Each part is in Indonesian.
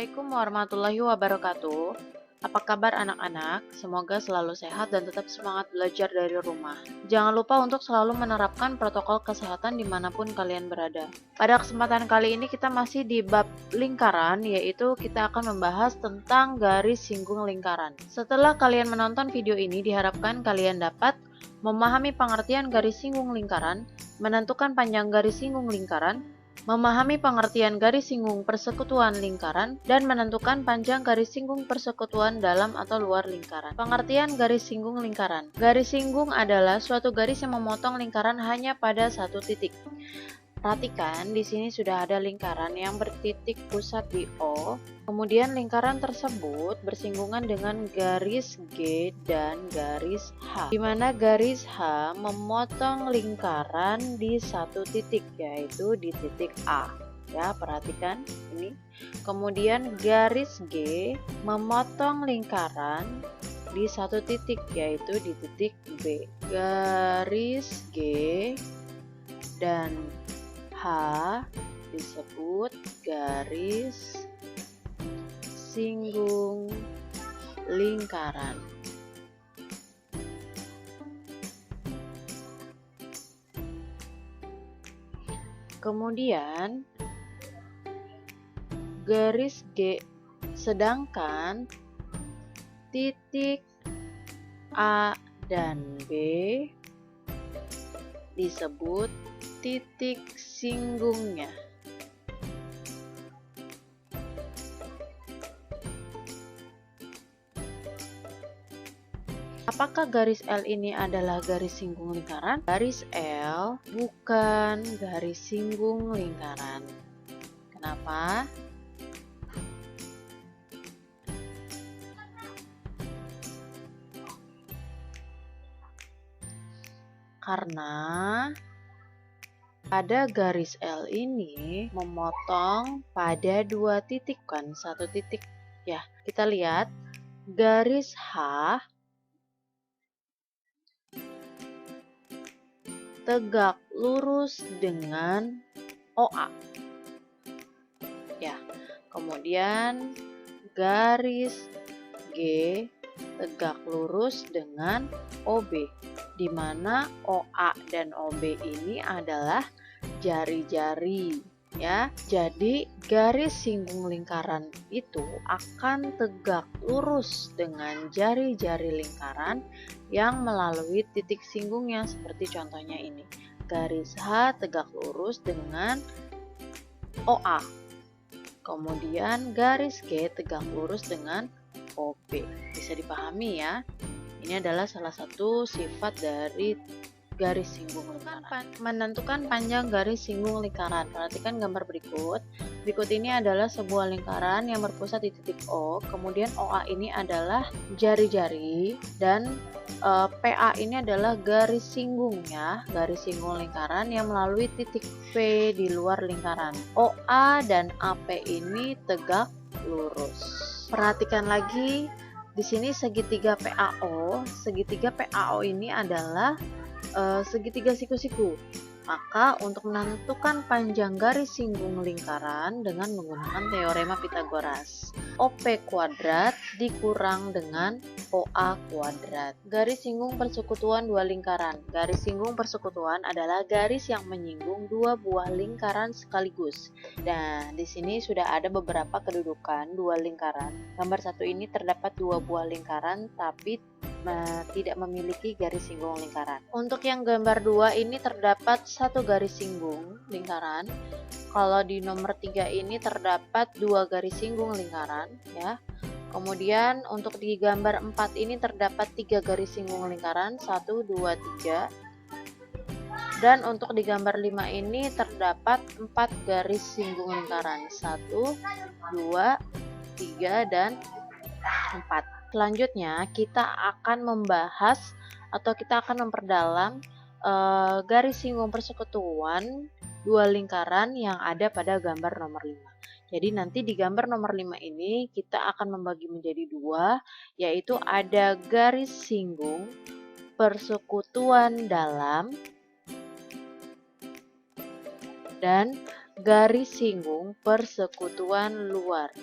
Assalamualaikum warahmatullahi wabarakatuh. Apa kabar anak-anak? Semoga selalu sehat dan tetap semangat belajar dari rumah. Jangan lupa untuk selalu menerapkan protokol kesehatan dimanapun kalian berada. Pada kesempatan kali ini kita masih di bab lingkaran, yaitu kita akan membahas tentang garis singgung lingkaran. Setelah kalian menonton video ini, diharapkan kalian dapat memahami pengertian garis singgung lingkaran, menentukan panjang garis singgung lingkaran, memahami pengertian garis singgung persekutuan lingkaran, dan menentukan panjang garis singgung persekutuan dalam atau luar lingkaran. Pengertian garis singgung lingkaran. Garis singgung adalah suatu garis yang memotong lingkaran hanya pada satu titik. Perhatikan, di sini sudah ada lingkaran yang bertitik pusat di O. Kemudian lingkaran tersebut bersinggungan dengan garis G dan garis H, di mana garis H memotong lingkaran di satu titik, yaitu di titik A. Ya, perhatikan ini. Kemudian garis G memotong lingkaran di satu titik, yaitu di titik B. Garis G dan H disebut garis singgung lingkaran. Kemudian garis G, sedangkan titik A dan B disebut titik singgungnya. Apakah garis L ini adalah garis singgung lingkaran? Garis L bukan garis singgung lingkaran. Kenapa? Karena pada garis L ini memotong pada dua titik, kan satu titik. Ya, kita lihat garis H tegak lurus dengan OA. Ya, kemudian garis G tegak lurus dengan OB, di mana OA dan OB ini adalah jari-jari, ya. Jadi garis singgung lingkaran itu akan tegak lurus dengan jari-jari lingkaran yang melalui titik singgungnya, seperti contohnya ini. Garis H tegak lurus dengan OA. Kemudian garis G tegak lurus dengan OB. Bisa dipahami ya. Ini adalah salah satu sifat dari garis singgung lingkaran. Menentukan panjang garis singgung lingkaran. Perhatikan gambar berikut. Berikut ini adalah sebuah lingkaran yang berpusat di titik O. Kemudian OA ini adalah jari-jari dan PA ini adalah garis singgungnya, garis singgung lingkaran yang melalui titik P di luar lingkaran. OA dan AP ini tegak lurus. Perhatikan lagi di sini segitiga PAO. Segitiga PAO ini adalah segitiga siku-siku. Maka untuk menentukan panjang garis singgung lingkaran dengan menggunakan teorema Pitagoras, OP kuadrat dikurang dengan OA kuadrat. Garis singgung persekutuan dua lingkaran. Garis singgung persekutuan adalah garis yang menyinggung dua buah lingkaran sekaligus. Dan di sini sudah ada beberapa kedudukan dua lingkaran. Gambar satu ini terdapat dua buah lingkaran tapi tidak memiliki garis singgung lingkaran. Untuk yang gambar 2 ini terdapat satu garis singgung lingkaran. Kalau di nomor 3 ini terdapat dua garis singgung lingkaran, ya. Kemudian untuk di gambar 4 ini terdapat 3 garis singgung lingkaran, 1, 2, 3. Dan untuk di gambar 5 ini terdapat 4 garis singgung lingkaran, 1, 2, 3, dan 4. Selanjutnya kita akan membahas atau kita akan memperdalam garis singgung persekutuan dua lingkaran yang ada pada gambar nomor 5. Jadi nanti di gambar nomor 5 ini kita akan membagi menjadi dua, yaitu ada garis singgung persekutuan dalam dan garis singgung persekutuan luar.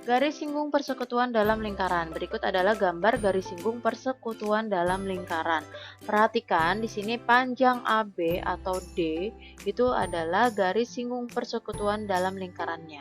Garis singgung persekutuan dalam lingkaran. Berikut adalah gambar garis singgung persekutuan dalam lingkaran. Perhatikan di sini panjang AB atau D itu adalah garis singgung persekutuan dalam lingkarannya.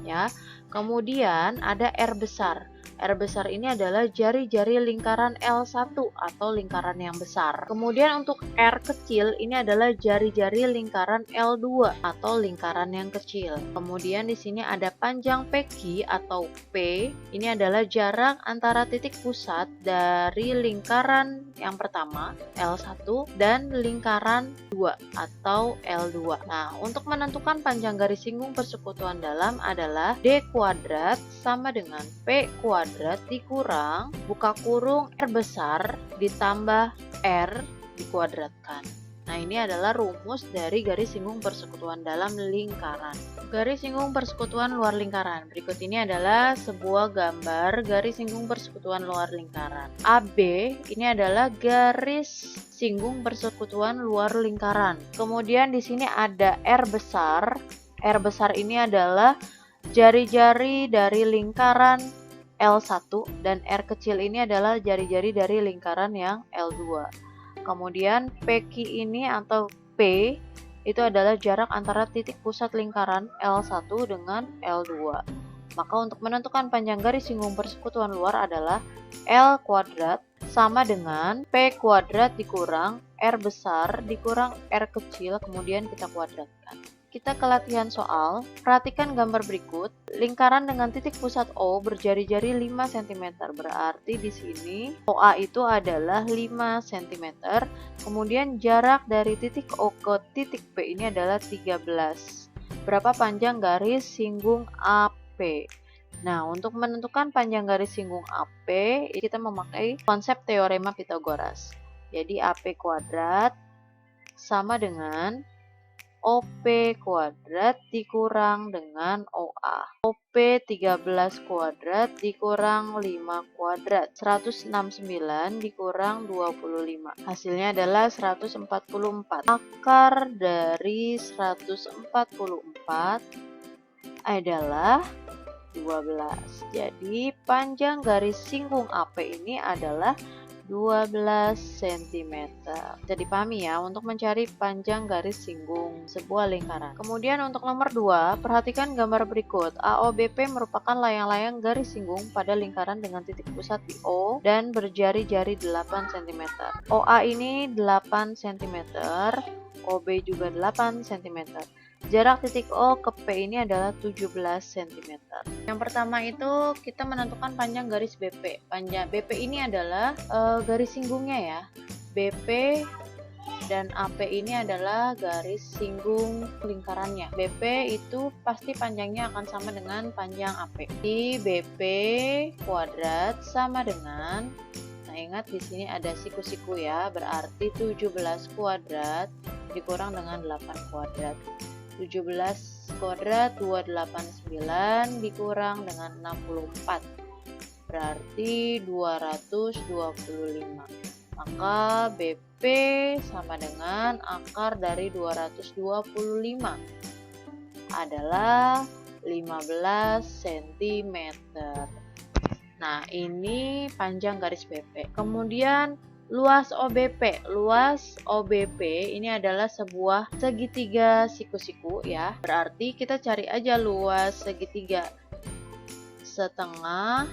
Ya. Kemudian ada R besar. R besar ini adalah jari-jari lingkaran L1 atau lingkaran yang besar. Kemudian untuk R kecil ini adalah jari-jari lingkaran L2 atau lingkaran yang kecil. Kemudian di sini ada panjang PQ atau P. Ini adalah jarak antara titik pusat dari lingkaran yang pertama L1 dan lingkaran 2 atau L2. Nah, untuk menentukan panjang garis singgung persekutuan dalam adalah D kuadrat sama dengan P kuadrat dikurang buka kurung R besar ditambah R dikuadratkan. Nah, ini adalah rumus dari garis singgung persekutuan dalam lingkaran. Garis singgung persekutuan luar lingkaran. Berikut ini adalah sebuah gambar garis singgung persekutuan luar lingkaran. AB ini adalah garis singgung persekutuan luar lingkaran. Kemudian di sini ada R besar. R besar ini adalah jari-jari dari lingkaran L1 dan R kecil ini adalah jari-jari dari lingkaran yang L2. Kemudian PQ ini atau P itu adalah jarak antara titik pusat lingkaran L1 dengan L2. Maka untuk menentukan panjang garis singgung persekutuan luar adalah L kuadrat sama dengan P kuadrat dikurang R besar dikurang R kecil, kemudian kita kuadratkan. Kita ke latihan soal. Perhatikan gambar berikut. Lingkaran dengan titik pusat O berjari-jari 5 cm. Berarti di sini OA itu adalah 5 cm. Kemudian jarak dari titik O ke titik P ini adalah 13. Berapa panjang garis singgung AP? Nah, untuk menentukan panjang garis singgung AP, kita memakai konsep teorema Pythagoras. Jadi AP kuadrat sama dengan OP kuadrat dikurang dengan OA. OP 13 kuadrat dikurang 5 kuadrat. 169 dikurang 25. Hasilnya adalah 144. Akar dari 144 adalah 12. Jadi panjang garis singgung AP ini adalah 12 cm. Bisa dipahami ya untuk mencari panjang garis singgung sebuah lingkaran. Kemudian untuk nomor 2, perhatikan gambar berikut. AOBP merupakan layang-layang garis singgung pada lingkaran dengan titik pusat di O dan berjari-jari 8 cm. OA ini 8 cm, OB juga 8 cm. Jarak titik O ke P ini adalah 17 cm. Yang pertama itu kita menentukan panjang garis BP. Panjang BP ini adalah garis singgungnya ya. BP dan AP ini adalah garis singgung lingkarannya. BP itu pasti panjangnya akan sama dengan panjang AP. Di BP kuadrat sama dengan, nah ingat di sini ada siku-siku ya, berarti 17 kuadrat dikurang dengan 8 kuadrat. 17 kuadrat 289 dikurang dengan 64 berarti 225. Maka BP sama dengan akar dari 225 adalah 15 cm. Nah, ini panjang garis BP. Kemudian luas OBP. Luas OBP ini adalah sebuah segitiga siku-siku ya. Berarti kita cari aja luas segitiga. Setengah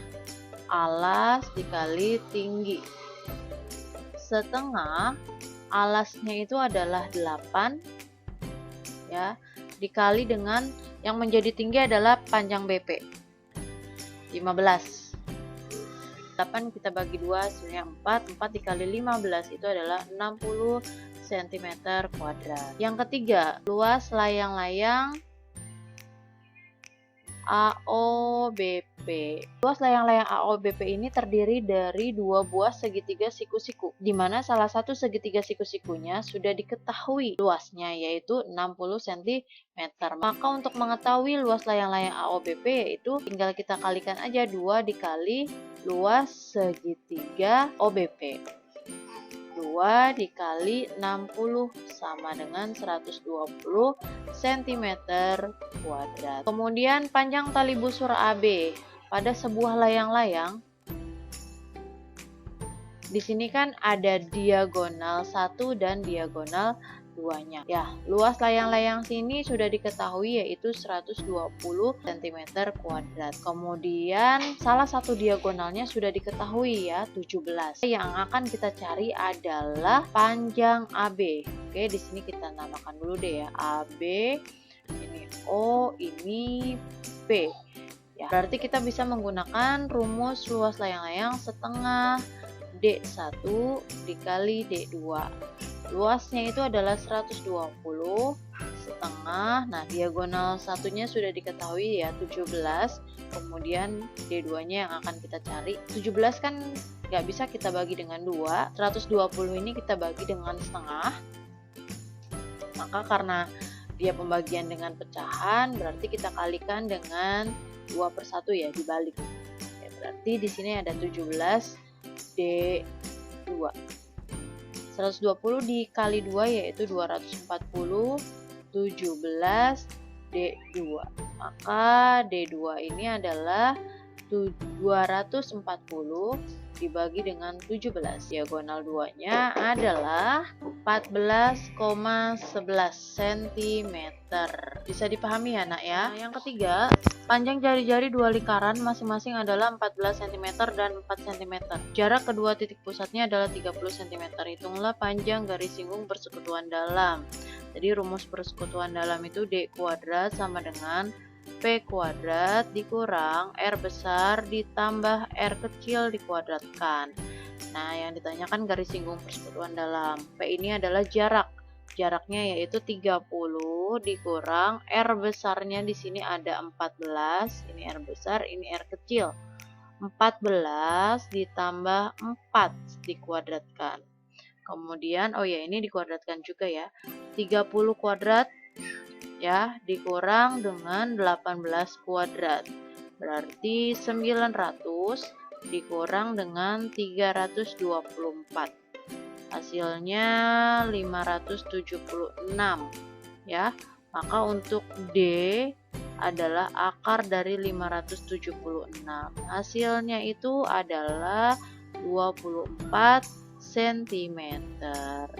alas dikali tinggi. Setengah alasnya itu adalah 8 ya, dikali dengan yang menjadi tinggi adalah panjang BP 15. 8 kita bagi 2 hasilnya 4. 4 dikali 15 itu adalah 60 cm kuadrat. Yang ketiga, luas layang-layang AOBP. Luas layang-layang AOBP ini terdiri dari dua buah segitiga siku-siku, di mana salah satu segitiga siku-sikunya sudah diketahui luasnya yaitu 60 cm. Maka untuk mengetahui luas layang-layang AOBP yaitu tinggal kita kalikan aja 2 dikali luas segitiga OBP. 2 dikali 60 sama dengan 120 cm kuadrat. Kemudian panjang tali busur AB. pada sebuah layang-layang, di sini kan ada diagonal 1 dan diagonal 2-nya. Ya, luas layang-layang sini sudah diketahui yaitu 120 cm kuadrat. Kemudian salah satu diagonalnya sudah diketahui ya, 17. Yang akan kita cari adalah panjang AB. Oke, di sini kita namakan dulu deh ya, AB, ini O, ini P. Ya, berarti kita bisa menggunakan rumus luas layang-layang setengah D1 dikali D2. Luasnya itu adalah 120 setengah. Nah, diagonal satunya sudah diketahui ya, 17. Kemudian D2-nya yang akan kita cari. 17 kan nggak bisa kita bagi dengan 2. 120 ini kita bagi dengan setengah. Maka karena dia pembagian dengan pecahan, berarti kita kalikan dengan 2/1 ya, dibalik. Ya, berarti di sini ada 17 D2. 120 dikali 2 yaitu 240, 17 D2. Maka D2 ini adalah 240 dibagi dengan 17. Diagonal 2-nya adalah 14,11 cm. Bisa dipahami ya, Nak ya? Nah, yang ketiga, panjang jari-jari dua lingkaran masing-masing adalah 14 cm dan 4 cm. Jarak kedua titik pusatnya adalah 30 cm. Hitunglah panjang garis singgung persekutuan dalam. Jadi rumus persekutuan dalam itu D kuadrat sama dengan P kuadrat dikurang R besar ditambah R kecil dikuadratkan. Nah, yang ditanyakan garis singgung persekutuan dalam. P ini adalah jarak. Jaraknya yaitu 30 dikurang R besarnya di sini ada 14. Ini R besar, ini R kecil. 14 ditambah 4 dikuadratkan. Kemudian, oh ya, ini dikuadratkan juga ya. 30 kuadrat ya dikurang dengan 18 kuadrat, berarti 900 dikurang dengan 324, hasilnya 576 ya. Maka untuk D adalah akar dari 576, hasilnya itu adalah 24 cm.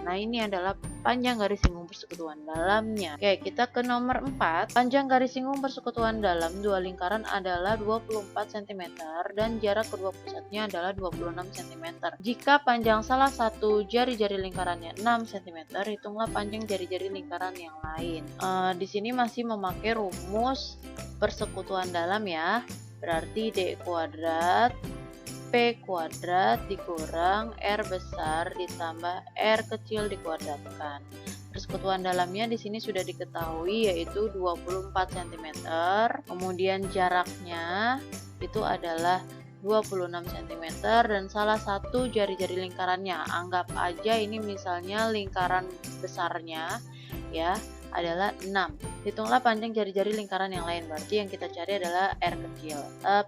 Nah, ini adalah panjang garis singgung persekutuan dalamnya. Oke, kita ke nomor 4. Panjang garis singgung persekutuan dalam dua lingkaran adalah 24 cm dan jarak kedua pusatnya adalah 26 cm. Jika panjang salah satu jari-jari lingkarannya 6 cm, hitunglah panjang jari-jari lingkaran yang lain. Di sini masih memakai rumus persekutuan dalam ya. Berarti D kuadrat P kuadrat dikurang R besar ditambah R kecil dikuadratkan. Persekutuan dalamnya di sini sudah diketahui yaitu 24 cm. Kemudian jaraknya itu adalah 26 cm dan salah satu jari-jari lingkarannya, anggap aja ini misalnya lingkaran besarnya ya, adalah 6. Hitunglah panjang jari-jari lingkaran yang lain, berarti yang kita cari adalah R kecil.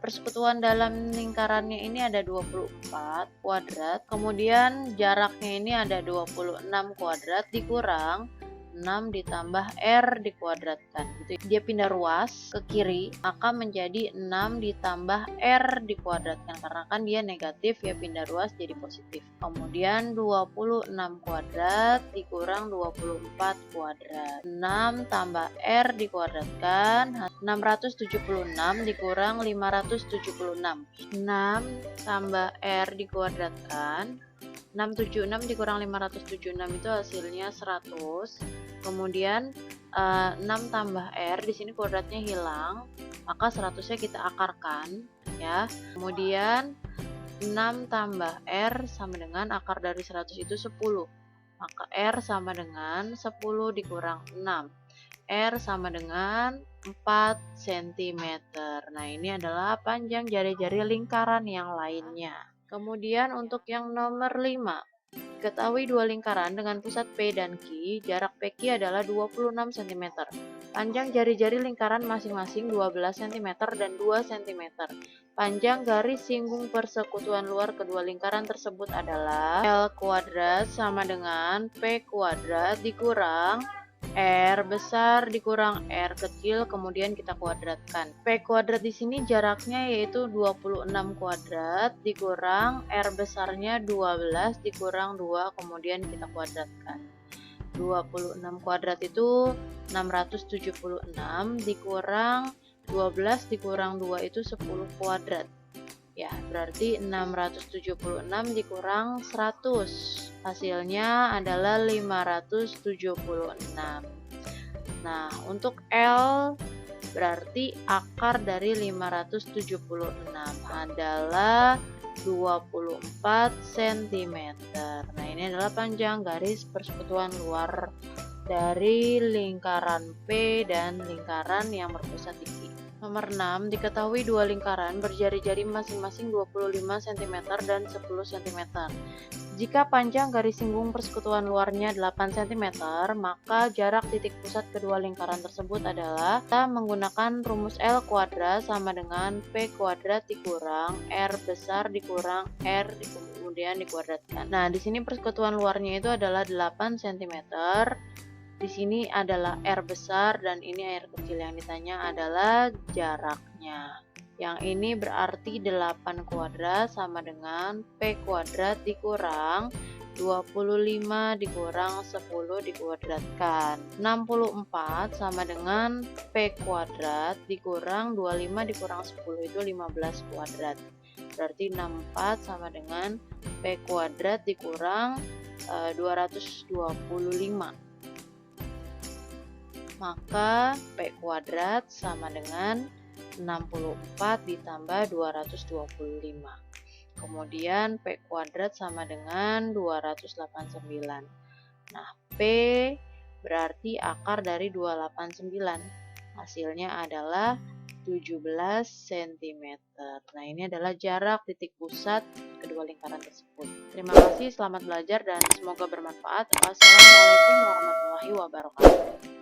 Persekutuan dalam lingkarannya ini ada 24 kuadrat, kemudian jaraknya ini ada 26 kuadrat dikurang 6 ditambah R dikuadratkan gitu. Dia pindah ruas ke kiri, maka menjadi 6 ditambah R dikuadratkan karena kan dia negatif ya, pindah ruas jadi positif. Kemudian 26 kuadrat dikurang 24 kuadrat. 6 tambah R dikuadratkan 676 dikurang 576. 6 tambah R dikuadratkan 676 dikurang 576 itu hasilnya 100. Kemudian 6 tambah R, di sini kuadratnya hilang, maka 100-nya kita akarkan ya. Kemudian 6 tambah R sama dengan akar dari 100 itu 10. Maka R sama dengan 10 dikurang 6. R sama dengan 4 cm. Nah, ini adalah panjang jari-jari lingkaran yang lainnya. Kemudian untuk yang nomor 5, ketahui dua lingkaran dengan pusat P dan Q, jarak PQ adalah 26 cm. Panjang jari-jari lingkaran masing-masing 12 cm dan 2 cm. Panjang garis singgung persekutuan luar kedua lingkaran tersebut adalah L kuadrat sama dengan P kuadrat dikurang R besar dikurang R kecil, kemudian kita kuadratkan. P kuadrat di sini jaraknya yaitu 26 kuadrat dikurang R besarnya 12 dikurang 2, kemudian kita kuadratkan. 26 kuadrat itu 676 dikurang 12 dikurang 2 itu 10 kuadrat. Ya, berarti 676 dikurang 100. Hasilnya adalah 576. Nah, untuk L berarti akar dari 576 adalah 24 cm. Nah, ini adalah panjang garis persekutuan luar dari lingkaran P dan lingkaran yang berpusat di Q. Nomor 6, diketahui dua lingkaran berjari-jari masing-masing 25 cm dan 10 cm. Jika panjang garis singgung persekutuan luarnya 8 cm, maka jarak titik pusat kedua lingkaran tersebut adalah, kita menggunakan rumus L kuadrat sama dengan P kuadrat dikurang R besar dikurang R kemudian dikuadratkan. Nah, di sini persekutuan luarnya itu adalah 8 cm. Di sini adalah R besar dan ini R kecil, yang ditanya adalah jaraknya. Yang ini berarti 8 kuadrat sama dengan P kuadrat dikurang 25 dikurang 10 dikuadratkan. 64 sama dengan P kuadrat dikurang 25 dikurang 10 itu 15 kuadrat. Berarti 64 sama dengan P kuadrat dikurang 225. Maka P kuadrat sama dengan 64 ditambah 225. Kemudian P kuadrat sama dengan 289. Nah, P berarti akar dari 289. Hasilnya adalah 17 cm. Nah, ini adalah jarak titik pusat kedua lingkaran tersebut. Terima kasih, selamat belajar dan semoga bermanfaat. Wassalamualaikum warahmatullahi wabarakatuh.